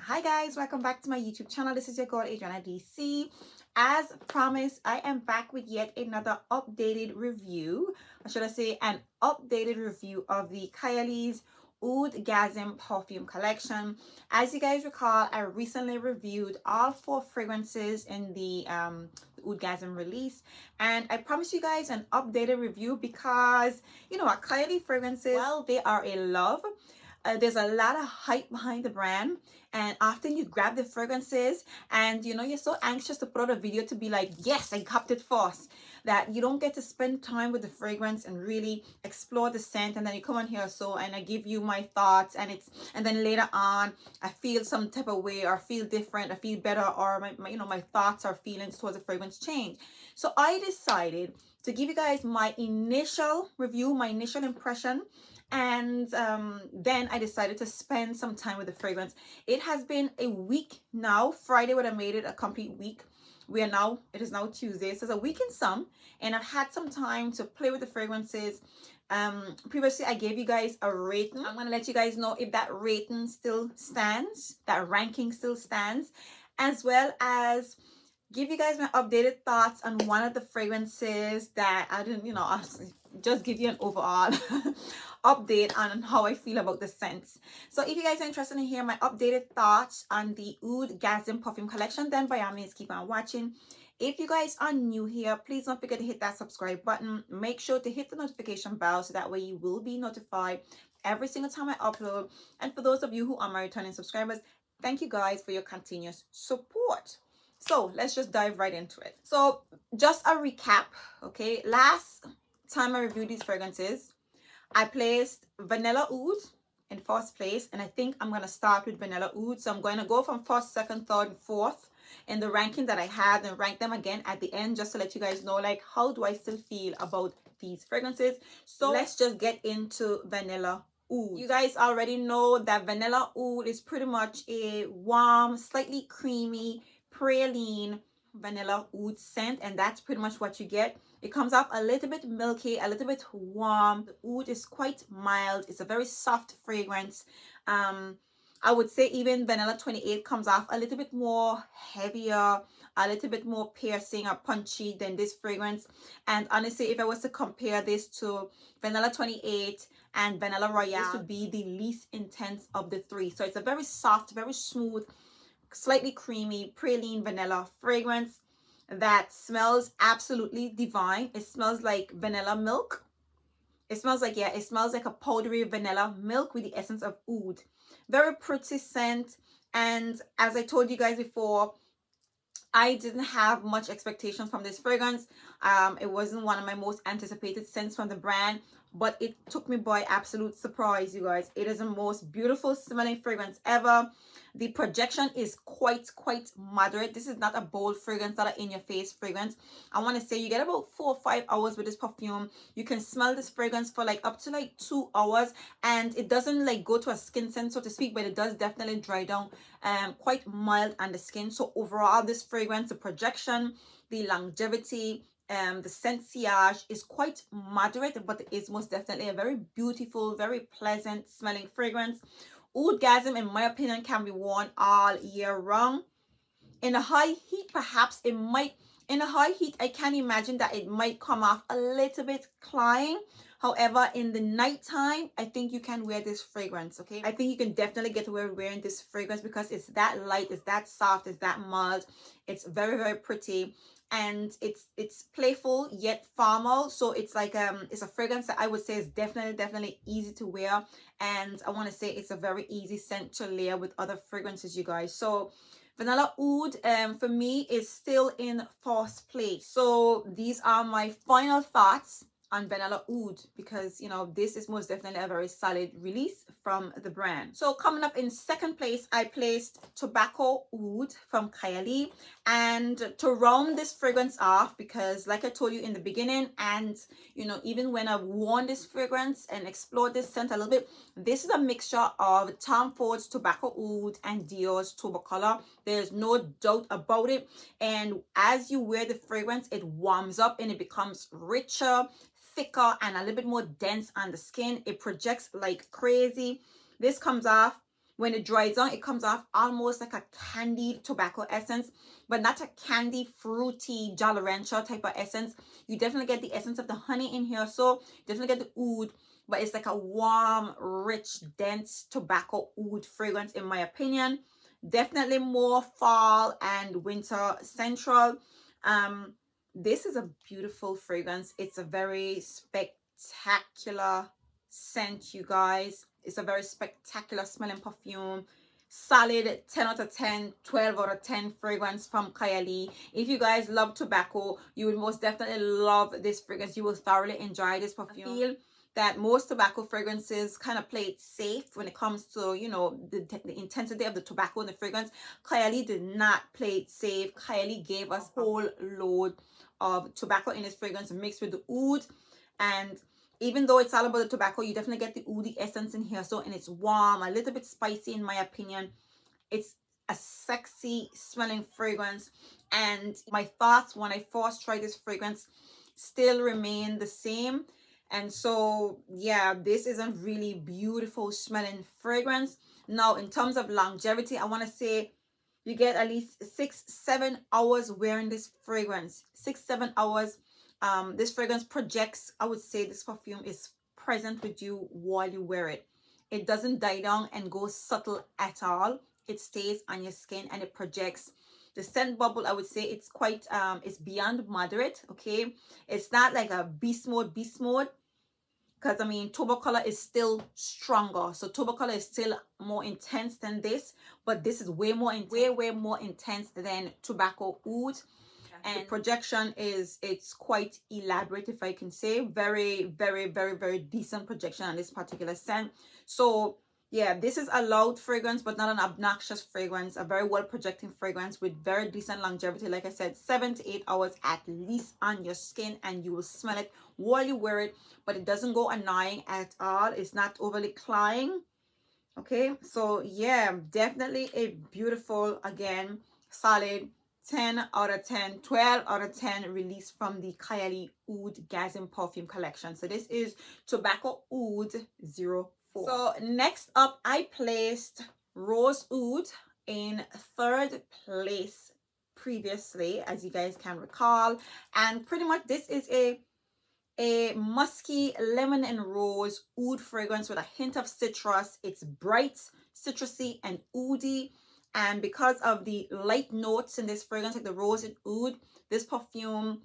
Hi guys, welcome back to my YouTube channel. This is your girl Adriana DC. As promised, I am back with yet another updated review, or should I say an updated review of the Kayali's Oudgasm perfume collection. As you guys recall, I recently reviewed all 4 fragrances in the Oudgasm release, and I promised you guys an updated review because you know what, Kayali fragrances, well, they are a love. There's a lot of hype behind the brand, and often you grab the fragrances and you know you're so anxious to put out a video to be like, yes, I copped it first, that you don't get to spend time with the fragrance and really explore the scent. And then you come on here and I give you my thoughts, and then later on I feel some type of way or feel different, I feel better, or my thoughts or feelings towards the fragrance change. So I decided to give you guys my initial review, my initial impression, and then I decided to spend some time with the fragrance. It has been a week now. Friday would have made it a complete week. It is now Tuesday, so it's a week in some, and I've had some time to play with the fragrances. Previously I gave you guys a rating. I'm gonna let you guys know if that rating still stands, that ranking still stands, as well as give you guys my updated thoughts on one of the fragrances that I didn't, I'll just give you an overall update on how I feel about the scents. So if you guys are interested in hearing my updated thoughts on the Oudgasm perfume collection, then by all means keep on watching. If you guys are new here, please don't forget to hit that subscribe button. Make sure to hit the notification bell so that way you will be notified every single time I upload. And for those of you who are my returning subscribers, thank you guys for your continuous support. So let's just dive right into it. So just a recap, okay? Last time I reviewed these fragrances, I placed Vanilla Oud in first place, and I think I'm going to start with Vanilla Oud. So I'm going to go from first, second, third, and fourth in the ranking that I had, and rank them again at the end just to let you guys know, like, how do I still feel about these fragrances. So let's just get into Vanilla Oud. You guys already know that Vanilla Oud is pretty much a warm, slightly creamy, praline vanilla oud scent, and that's pretty much what you get. It comes off a little bit milky, a little bit warm. The oud is quite mild. It's a very soft fragrance. I would say even Vanilla 28 comes off a little bit more heavier, a little bit more piercing or punchy than this fragrance. And honestly, if I was to compare this to Vanilla 28 and Vanilla Royale, this would be the least intense of the three. So it's a very soft, very smooth, slightly creamy praline vanilla fragrance that smells absolutely divine. It smells like vanilla milk. It smells like, yeah, it smells like a powdery vanilla milk with the essence of oud. Very pretty scent. And as I told you guys before, I didn't have much expectations from this fragrance. It wasn't one of my most anticipated scents from the brand, but it took me by absolute surprise, you guys. It is the most beautiful smelling fragrance ever. The projection is quite moderate. This is not a bold fragrance, not an in-your-face fragrance. I want to say you get about 4 or 5 hours with this perfume. You can smell this fragrance for like up to like 2 hours, and it doesn't like go to a skin scent, so to speak, but it does definitely dry down. Quite mild on the skin. So overall, this fragrance, the projection, the longevity, the scent sillage is quite moderate, but it is most definitely a very beautiful, very pleasant smelling fragrance. Oudgasm, in my opinion, can be worn all year round. In a high heat, perhaps it might, in a high heat, I can imagine that it might come off a little bit cloying. However, in the nighttime, I think you can wear this fragrance, okay? I think you can definitely get away wearing this fragrance because it's that light, it's that soft, it's that mild. It's very pretty, and it's playful yet formal. So it's like it's a fragrance that I would say is definitely easy to wear, and I want to say it's a very easy scent to layer with other fragrances, you guys. So Vanilla Oud for me is still in first place. So these are my final thoughts on Vanilla Oud, because you know this is most definitely a very solid release from the brand. So coming up in second place, I placed Tobacco Oud from Kayali. And to round this fragrance off, because like I told you in the beginning, and you know, even when I've worn this fragrance and explored this scent a little bit, this is a mixture of Tom Ford's Tobacco Oud and Dior's Color. There's no doubt about it. And as you wear the fragrance, it warms up and it becomes richer, thicker, and a little bit more dense on the skin. It projects like crazy. This comes off when it dries down, it comes off almost like a candied tobacco essence, but not a candy, fruity, Jolly Rancher type of essence. You definitely get the essence of the honey in here, so definitely get the oud, but it's like a warm, rich, dense tobacco oud fragrance in my opinion. Definitely more fall and winter central. This is a beautiful fragrance. It's a very spectacular scent, you guys. It's a very spectacular smelling perfume. Solid 10 out of 10, 12 out of 10 fragrance from Kayali. If you guys love tobacco, you would most definitely love this fragrance. You will thoroughly enjoy this perfume. I feel that most tobacco fragrances kind of play it safe when it comes to, you know, the intensity of the tobacco in the fragrance. Kayali did not play it safe. Kayali gave us a whole load of tobacco in this fragrance mixed with the oud. And even though it's all about the tobacco, you definitely get the oudi essence in here. So, and it's warm, a little bit spicy in my opinion. It's a sexy smelling fragrance. And my thoughts when I first tried this fragrance still remain the same. And so, yeah, this is a really beautiful smelling fragrance. Now, in terms of longevity, I want to say you get at least 6-7 hours wearing this fragrance. 6-7 hours. This fragrance projects, I would say this perfume is present with you while you wear it. It doesn't die down and go subtle at all. It stays on your skin and it projects. The scent bubble, I would say it's quite it's beyond moderate. Okay, it's not like a beast mode, because I mean taupe color is still stronger, so taupe color is still more intense than this, but this is way more way more intense than tobacco oud. And the projection is, it's quite elaborate, if I can say. Very, very, very, very decent projection on this particular scent. So yeah, this is a loud fragrance, but not an obnoxious fragrance. A very well projecting fragrance with very decent longevity. Like I said, 7 to 8 hours at least on your skin, and you will smell it while you wear it. But it doesn't go annoying at all. It's not overly cloying. Okay, so yeah, definitely a beautiful, again, solid 10 out of 10, 12 out of 10 released from the Kayali Oudgasm perfume collection. So this is Tobacco Oud 04. So next up, I placed Rose Oud in third place previously, as you guys can recall. And pretty much this is a musky lemon and rose oud fragrance with a hint of citrus. It's bright, citrusy, and oudy. And because of the light notes in this fragrance, like the rose and oud, this perfume,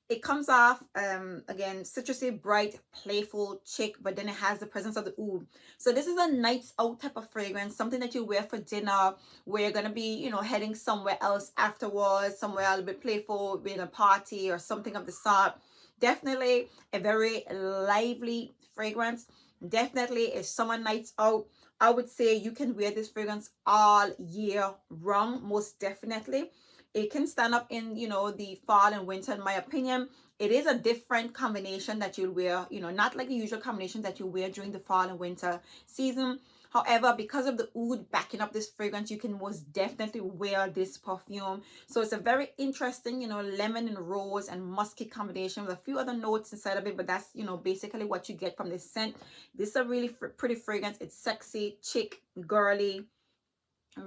it comes off again citrusy, bright, playful, chic, but then it has the presence of the oud. So this is a nights out type of fragrance, something that you wear for dinner, where you're gonna be, you know, heading somewhere else afterwards, somewhere a little bit playful, being a party or something of the sort. Definitely a very lively fragrance. Definitely a summer nights out. I would say you can wear this fragrance all year round, most definitely. It can stand up in, you know, the fall and winter, in my opinion. It is a different combination that you'll wear, you know, not like the usual combination that you wear during the fall and winter season. However, because of the oud backing up this fragrance, you can most definitely wear this perfume. So it's a very interesting, you know, lemon and rose and musky combination with a few other notes inside of it. But that's, you know, basically what you get from this scent. This is a really pretty fragrance. It's sexy, chic, girly.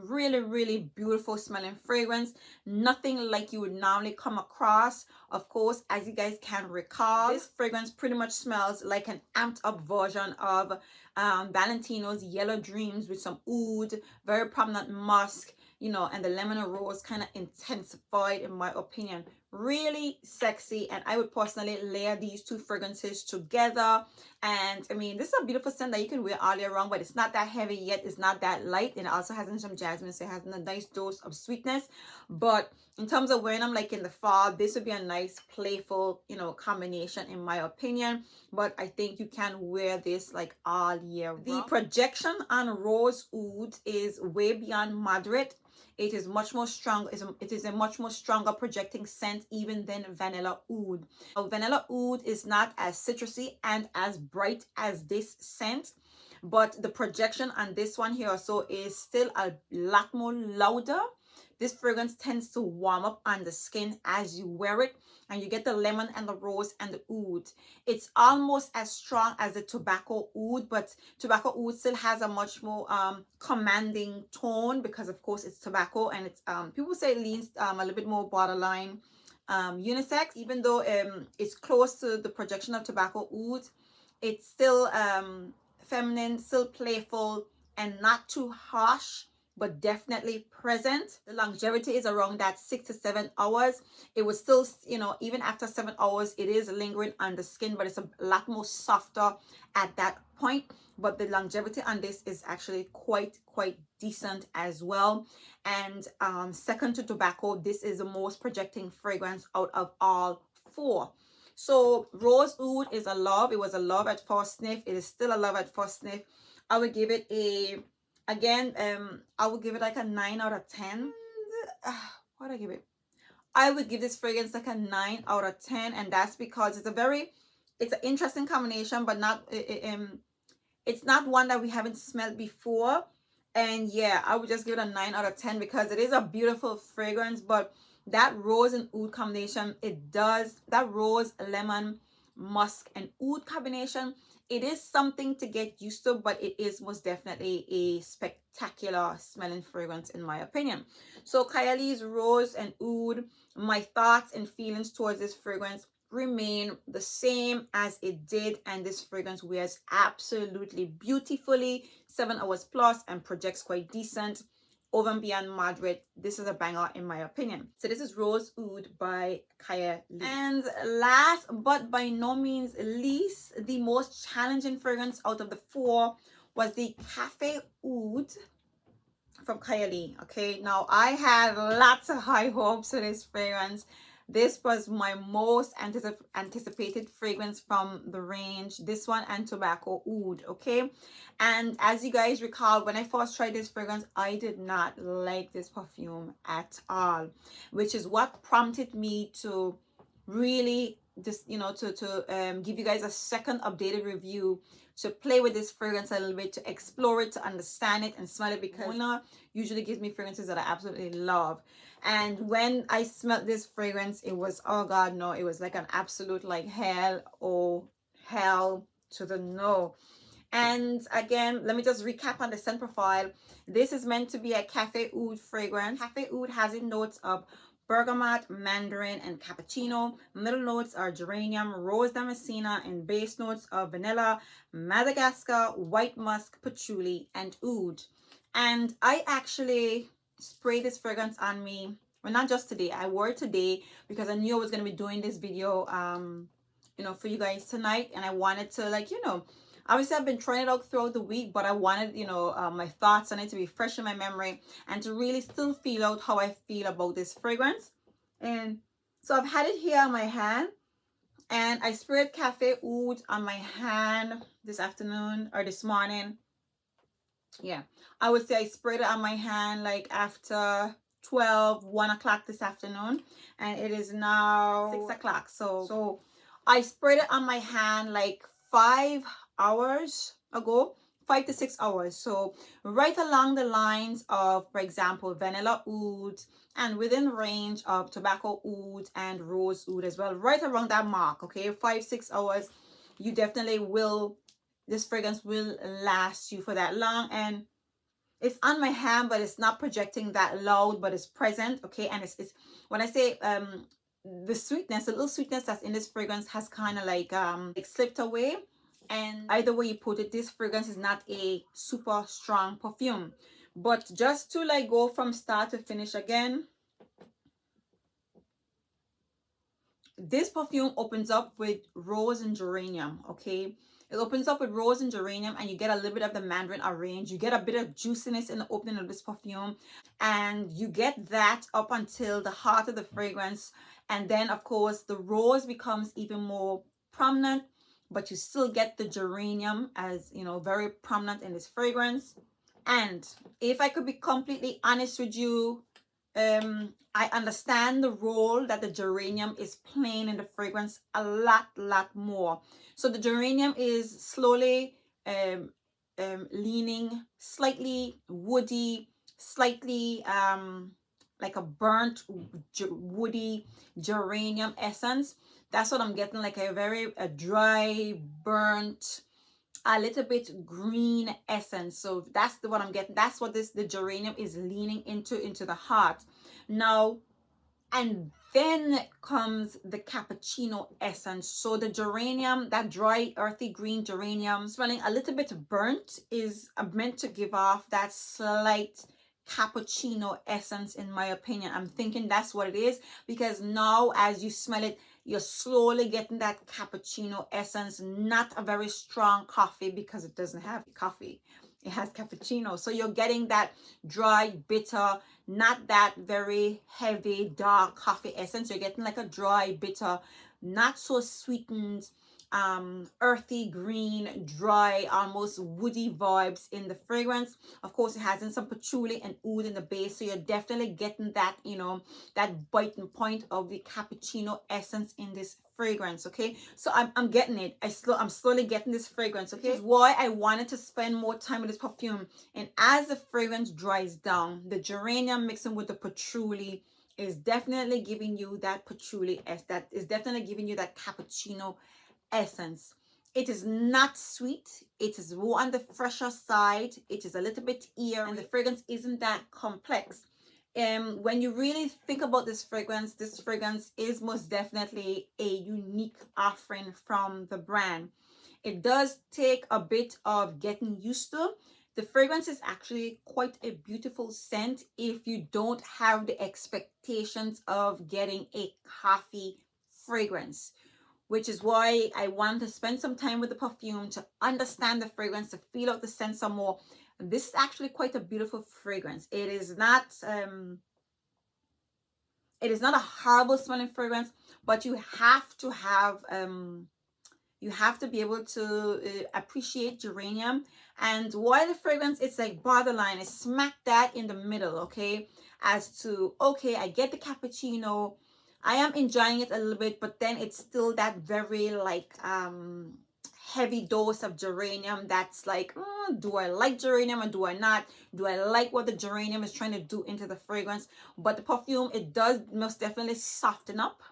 Really beautiful smelling fragrance. Nothing like you would normally come across. Of course, as you guys can recall, this fragrance pretty much smells like an amped up version of Valentino's Yellow Dreams with some oud, very prominent musk, you know, and the lemon and rose kind of intensified, in my opinion. Really sexy, and I would personally layer these two fragrances together. And I mean, this is a beautiful scent that you can wear all year round, but it's not that heavy yet, it's not that light, and it also has some jasmine, so it has a nice dose of sweetness. But in terms of wearing them like in the fall, this would be a nice playful, you know, combination, in my opinion. But I think you can wear this like all year round. The projection on rose oud is way beyond moderate. It is much more strong. It is a much more stronger projecting scent even than vanilla oud. Now, vanilla oud is not as citrusy and as bright as this scent, but the projection on this one here also is still a lot more louder, this fragrance tends to warm up on the skin as you wear it, and you get the lemon and the rose and the oud. It's almost as strong as the tobacco oud, but tobacco oud still has a much more commanding tone, because of course it's tobacco, and it's people say it leans a little bit more borderline unisex. Even though it's close to the projection of tobacco oud, it's still feminine, still playful, and not too harsh, but definitely present. The longevity is around that 6 to 7 hours. It was still, you know, even after 7 hours, it is lingering on the skin, but it's a lot more softer at that point. But the longevity on this is actually quite decent as well. And second to tobacco, this is the most projecting fragrance out of all four. So rose oud is a love. It was a love at first sniff. It is still a love at first sniff. I would give it a, again, I would give it like a 9 out of 10. What do I give it? I would give this fragrance like a 9 out of 10, and that's because it's an interesting combination, but not it's not one that we haven't smelled before. And yeah, I would just give it a 9 out of 10 because it is a beautiful fragrance. But that rose and oud combination, that rose, lemon, musk, and oud combination, it is something to get used to, but it is most definitely a spectacular smelling fragrance in my opinion. So Kayali's rose and oud, my thoughts and feelings towards this fragrance remain the same as it did, and this fragrance wears absolutely beautifully, 7 hours plus, and projects quite decent. Over and beyond moderate, this is a banger in my opinion. So this is Rose Oud by Kayali. And last but by no means least, the most challenging fragrance out of the four was the Cafe Oud from Kayali. Okay, now I had lots of high hopes for this fragrance. This was my most anticipated fragrance from the range, this one and Tobacco Oud. Okay, and as you guys recall, when I first tried this fragrance, I did not like this perfume at all, which is what prompted me to really just, you know, to give you guys a second updated review, to play with this fragrance a little bit, to explore it, to understand it and smell it, because Mona usually gives me fragrances that I absolutely love. And when I smelled this fragrance, it was, oh god, no, it was like an absolute like hell, oh hell to the no. And again, let me just recap on the scent profile. This is meant to be a Cafe Oud fragrance. Cafe Oud has in notes of bergamot, mandarin, and cappuccino. Middle notes are geranium, rose damascena, and base notes of vanilla, Madagascar, white musk, patchouli, and oud. And I actually sprayed this fragrance on me, well, not just today, I wore it today because I knew I was going to be doing this video you know, for you guys tonight, and I wanted to, like, you know, obviously I've been trying it out throughout the week, but I wanted, you know, my thoughts on it to be fresh in my memory and to really still feel out how I feel about this fragrance. And so I've had it here on my hand, and I sprayed Cafe Oud on my hand this afternoon or this morning. Yeah, I would say I sprayed it on my hand like after 1 o'clock this afternoon, and it is now 6 o'clock. So I sprayed it on my hand like 5 hours ago, 5 to 6 hours. So right along the lines of, for example, vanilla oud, and within range of tobacco oud and rose oud as well, right around that mark. Okay, 5-6 hours, you definitely will, this fragrance will last you for that long. And it's on my hand, but it's not projecting that loud, but it's present. Okay, and it's when I say the sweetness, the little sweetness that's in this fragrance has kind of like slipped away. And either way you put it, this fragrance is not a super strong perfume. But just to like go from start to finish again, this perfume opens up with rose and geranium. Okay, it opens up with rose and geranium, and you get a little bit of the mandarin orange. You get a bit of juiciness in the opening of this perfume, and you get that up until the heart of the fragrance. And then of course the rose becomes even more prominent, but you still get the geranium as, you know, very prominent in this fragrance. And if I could be completely honest with you, I understand the role that the geranium is playing in the fragrance a lot more. So the geranium is slowly leaning slightly woody, slightly like a burnt woody geranium essence. That's what I'm getting, like a dry, burnt, a little bit green essence. So that's what I'm getting. That's what the geranium is leaning into the heart. Now, and then comes the cappuccino essence. So the geranium, that dry earthy green geranium smelling a little bit burnt, is meant to give off that slight cappuccino essence, in my opinion. I'm thinking that's what it is, because now as you smell it, you're slowly getting that cappuccino essence. Not a very strong coffee, because it doesn't have coffee, it has cappuccino. So you're getting that dry, bitter, not that very heavy dark coffee essence. You're getting like a dry, bitter, not so sweetened, earthy green, dry, almost woody vibes in the fragrance. Of course, it has in some patchouli and oud in the base, so you're definitely getting that, you know, that biting point of the cappuccino essence in this fragrance. Okay, so I'm getting it. I'm slowly getting this fragrance. Okay, which is why I wanted to spend more time with this perfume. And as the fragrance dries down, the geranium mixing with the patchouli is definitely giving you that patchouli, that is definitely giving you that cappuccino essence. It is not sweet. It is more on the fresher side. It is a little bit eerie, and the fragrance isn't that complex. When you really think about this fragrance is most definitely a unique offering from the brand. It does take a bit of getting used to. The fragrance is actually quite a beautiful scent if you don't have the expectations of getting a coffee fragrance, which is why I want to spend some time with the perfume to understand the fragrance, to feel out the scent some more. This is actually quite a beautiful fragrance. It is not a horrible smelling fragrance, but you have to have you have to be able to appreciate geranium. And while the fragrance, it's like borderline, it's smack that in the middle, okay, as to, okay, I get the cappuccino, I am enjoying it a little bit, but then it's still that very like heavy dose of geranium that's like, do I like geranium or do I not? Do I like what the geranium is trying to do into the fragrance? But the perfume, it does most definitely soften up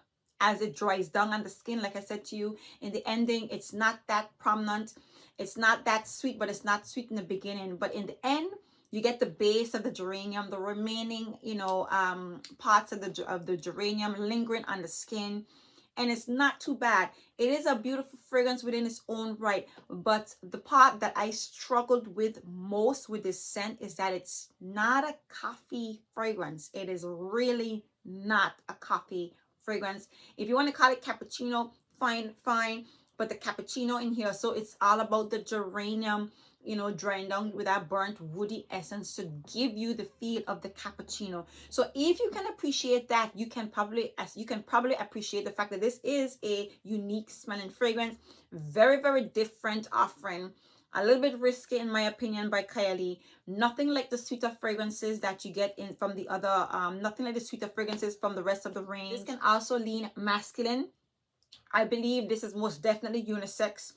as it dries down on the skin. Like I said to you in the ending, it's not that prominent, it's not that sweet, but it's not sweet in the beginning, but in the end you get the base of the geranium, the remaining, you know, parts of the geranium lingering on the skin, and it's not too bad. It is a beautiful fragrance within its own right, but the part that I struggled with most with this scent is that it's not a coffee fragrance. It is really not a coffee fragrance. If you want to call it cappuccino, fine, but the cappuccino in here, so it's all about the geranium, you know, drying down with that burnt woody essence to give you the feel of the cappuccino. So if you can appreciate that, you can probably appreciate the fact that this is a unique smelling fragrance, very different offering, a little bit risky in my opinion by Kayali. Nothing like the sweeter fragrances that you get in from the other nothing like the sweeter fragrances from the rest of the range. This can also lean masculine. I believe this is most definitely unisex.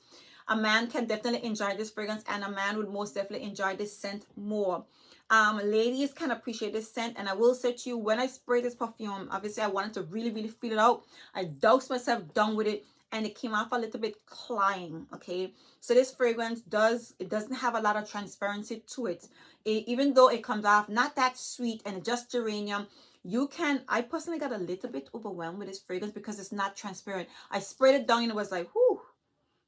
A man can definitely enjoy this fragrance, and a man would most definitely enjoy this scent more. Ladies can appreciate this scent, and I will say to you, when I sprayed this perfume, obviously I wanted to really feel it out. I doused myself down with it, and it came off a little bit cloying. Okay, so this fragrance doesn't have a lot of transparency to it. Even though it comes off not that sweet and just geranium, I personally got a little bit overwhelmed with this fragrance because it's not transparent. I sprayed it down and it was like, whoo,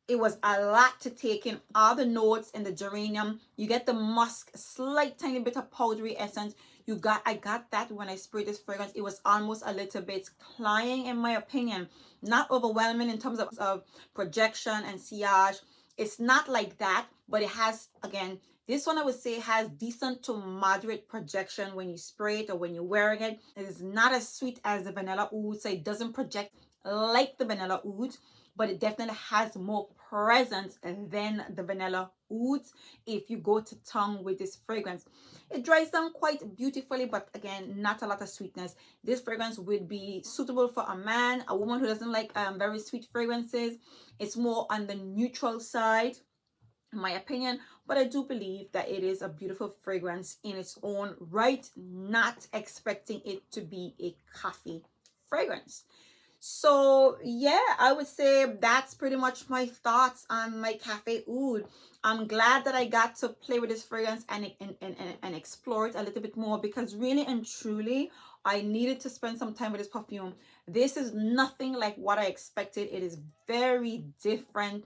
it was a lot to take in. All the notes in the geranium, you get the musk, slight tiny bit of powdery essence. I got that when I sprayed this fragrance. It was almost a little bit cloying in my opinion, not overwhelming in terms of projection and sillage. It's not like that, but it has, again, this one I would say has decent to moderate projection when you spray it or when you're wearing it. It is not as sweet as the vanilla oud, so it doesn't project like the vanilla oud, but it definitely has more presence than the vanilla ouds if you go to tongue with this fragrance. It dries down quite beautifully, but again, not a lot of sweetness. This fragrance would be suitable for a man, a woman who doesn't like very sweet fragrances. It's more on the neutral side. in my opinion, but I do believe that it is a beautiful fragrance in its own right, not expecting it to be a coffee fragrance. So yeah, I would say that's pretty much my thoughts on my Cafe Oud. I'm glad that I got to play with this fragrance and explore it a little bit more, because really and truly I needed to spend some time with this perfume. This is nothing like what I expected. It is very different,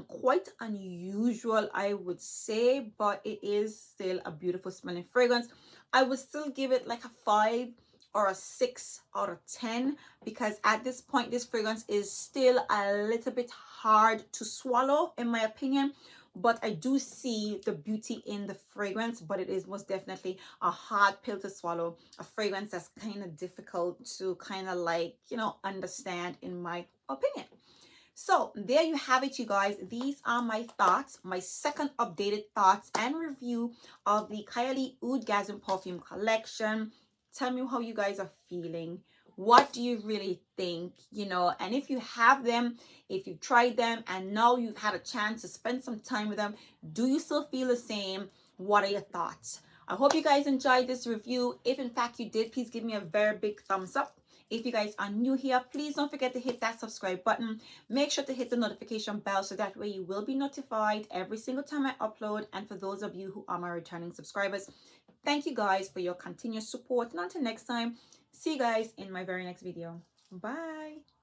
quite unusual, I would say, but it is still a beautiful smelling fragrance. I would still give it like a 5 or a 6 out of 10, because at this point this fragrance is still a little bit hard to swallow in my opinion, but I do see the beauty in the fragrance. But it is most definitely a hard pill to swallow, a fragrance that's kind of difficult to kind of like, you know, understand in my opinion. So there you have it, you guys. These are my thoughts, my second updated thoughts and review of the Kayali Oudgasm perfume collection. Tell me how you guys are feeling. What do you really think? You know, and if you have them, if you've tried them and now you've had a chance to spend some time with them, do you still feel the same? What are your thoughts? I hope you guys enjoyed this review. If in fact you did, please give me a very big thumbs up. If you guys are new here, please don't forget to hit that subscribe button. Make sure to hit the notification bell so that way you will be notified every single time I upload. And for those of you who are my returning subscribers, thank you guys for your continuous support. And until next time, see you guys in my very next video. Bye.